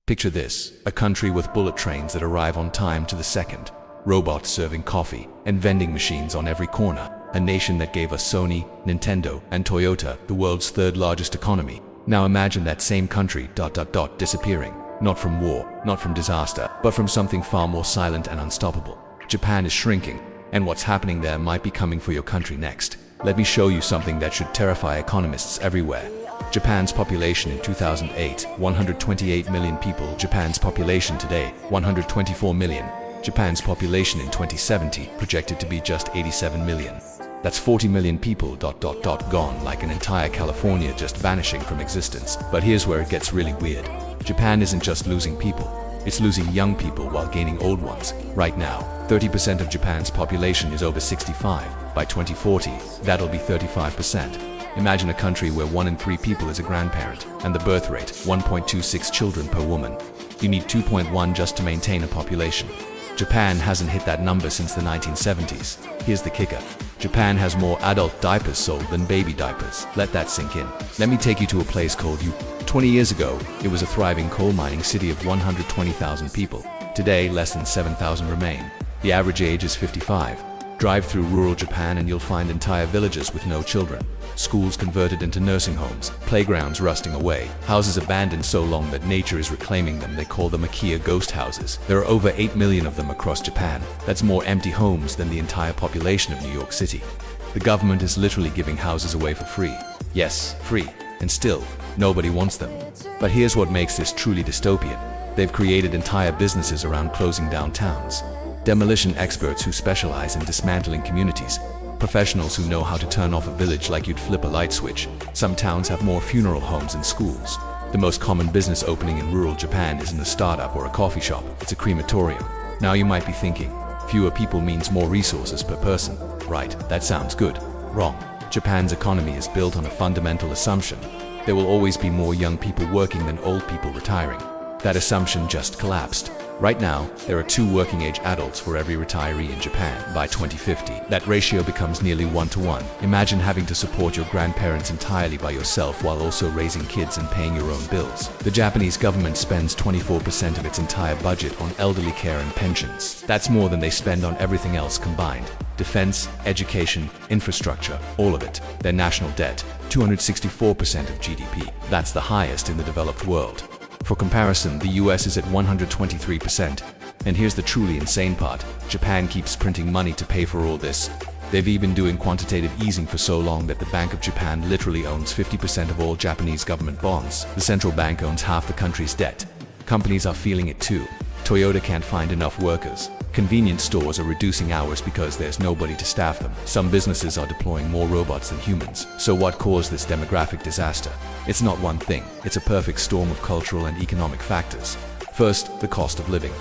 Picture this, a country with bullet trains that arrive on time to the second, robots serving coffee, and vending machines on every corner. A nation that gave us Sony, Nintendo, and Toyota, the world's third largest economy. Now imagine that same country disappearing. Not from war, not from disaster, but from something far more silent and unstoppable. Japan is shrinking, and what's happening there might be coming for your country next. Let me show you something that should terrify economists everywhere. Japan's population in 2008, 128 million people. Japan's population today, 124 million. Japan's population in 2070 projected to be just 87 million. That's 40 million people gone, like an entire California just vanishing from existence. But here's where it gets really weird. Japan isn't just losing people, it's losing young people while gaining old ones. Right now, 30% of Japan's population is over 65. By 2040, that'll be 35%. Imagine a country where 1 in 3 people is a grandparent, and the birth rate, 1.26 children per woman. You need 2.1 just to maintain a population. Japan hasn't hit that number since the 1970s. Here's the kicker. Japan has more adult diapers sold than baby diapers. Let that sink in. Let me take you to a place called 20 years ago, it was a thriving coal mining city of 120,000 people. Today, less than 7,000 remain. The average age is 55. Drive through rural Japan and you'll find entire villages with no children. Schools converted into nursing homes, playgrounds rusting away, houses abandoned so long that nature is reclaiming them. They call them Akiya ghost houses. There are over 8 million of them across Japan. That's more empty homes than the entire population of New York City. The government is literally giving houses away for free. Yes, free. And still, nobody wants them. But here's what makes this truly dystopian. They've created entire businesses around closing down towns. Demolition experts who specialize in dismantling communities. Professionals who know how to turn off a village like you'd flip a light switch. Some towns have more funeral homes and schools. The most common business opening in rural Japan isn't a startup or a coffee shop, it's a crematorium. Now you might be thinking, fewer people means more resources per person. Right, that sounds good. Wrong. Japan's economy is built on a fundamental assumption. There will always be more young people working than old people retiring. That assumption just collapsed. Right now, there are 2 working-age adults for every retiree in Japan. By 2050, that ratio becomes nearly 1-to-1. Imagine having to support your grandparents entirely by yourself while also raising kids and paying your own bills. The Japanese government spends 24% of its entire budget on elderly care and pensions. That's more than they spend on everything else combined. Defense, education, infrastructure, all of it. Their national debt, 264% of GDP. That's the highest in the developed world. For comparison, the US is at 123%. And here's the truly insane part. Japan keeps printing money to pay for all this. They've even been doing quantitative easing for so long that the Bank of Japan literally owns 50% of all Japanese government bonds. The central bank owns half the country's debt. Companies are feeling it too. Toyota can't find enough workers. Convenience stores are reducing hours because there's nobody to staff them. Some businesses are deploying more robots than humans. So what caused this demographic disaster? It's not one thing. It's a perfect storm of cultural and economic factors. First, the cost of living.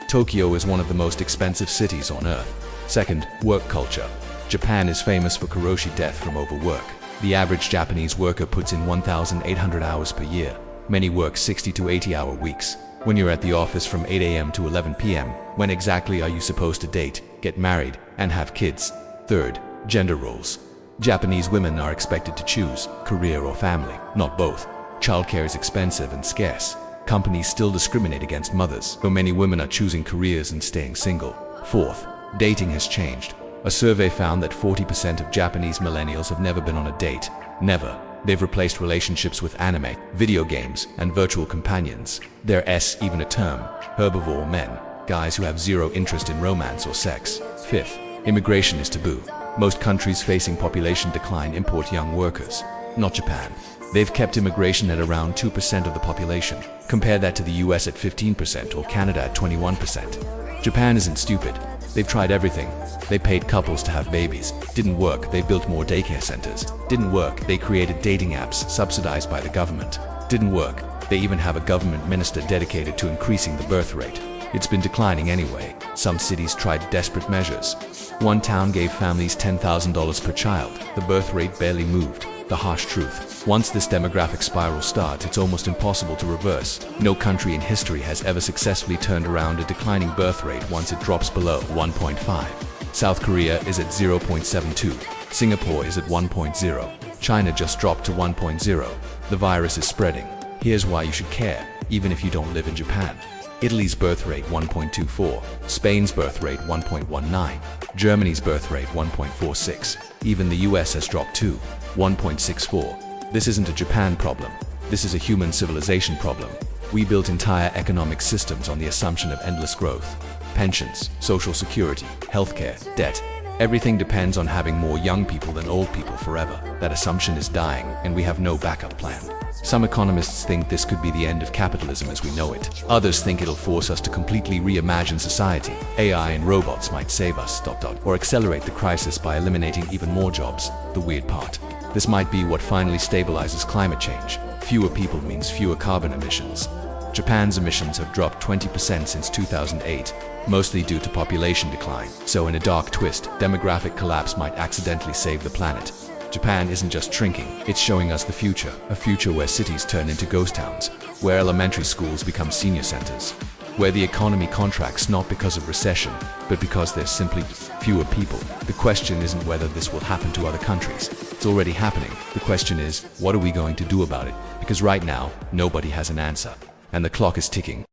Tokyo is one of the most expensive cities on earth. Second, work culture. Japan is famous for karoshi death from overwork. The average Japanese worker puts in 1,800 hours per year. Many work 60 to 80-hour weeks. When you're at the office from 8 a.m. to 11 p.m., when exactly are you supposed to date, get married, and have kids? Third, gender roles. Japanese women are expected to choose career or family, not both. Childcare is expensive and scarce. Companies still discriminate against mothers, though many women are choosing careers and staying single. Fourth, dating has changed. A survey found that 40% of Japanese millennials have never been on a date. Never. They've replaced relationships with anime, video games, and virtual companions. There's even a term, herbivore men, guys who have zero interest in romance or sex. Fifth, immigration is taboo. Most countries facing population decline import young workers. Not Japan. They've kept immigration at around 2% of the population. Compare that to the US at 15% or Canada at 21%. Japan isn't stupid. They've tried everything. They paid couples to have babies. Didn't work, they built more daycare centers. Didn't work, they created dating apps subsidized by the government. Didn't work, they even have a government minister dedicated to increasing the birth rate. It's been declining anyway. Some cities tried desperate measures. One town gave families $10,000 per child. The birth rate barely moved. The harsh truth. Once this demographic spiral starts, it's almost impossible to reverse. No country in history has ever successfully turned around a declining birth rate once it drops below 1.5. South Korea is at 0.72. Singapore is at 1.0. China just dropped to 1.0. The virus is spreading. Here's why you should care. even if you don't live in Japan. Italy's birth rate 1.24, Spain's birth rate 1.19, Germany's birth rate 1.46. Even the US has dropped to 1.64. This isn't a Japan problem. This is a human civilization problem. We built entire economic systems on the assumption of endless growth. Pensions, social security, healthcare, debt. Everything depends on having more young people than old people forever. That assumption is dying, and we have no backup plan. Some economists think this could be the end of capitalism as we know it. Others think it'll force us to completely reimagine society. AI and robots might save us, or accelerate the crisis by eliminating even more jobs. The weird part. This might be what finally stabilizes climate change. Fewer people means fewer carbon emissions. Japan's emissions have dropped 20% since 2008, mostly due to population decline. So in a dark twist, demographic collapse might accidentally save the planet. Japan isn't just shrinking, it's showing us the future, a future where cities turn into ghost towns, where elementary schools become senior centers, where the economy contracts not because of recession, but because there's simply fewer people. The question isn't whether this will happen to other countries. It's already happening. The question is, what are we going to do about it? Because right now, nobody has an answer, and the clock is ticking.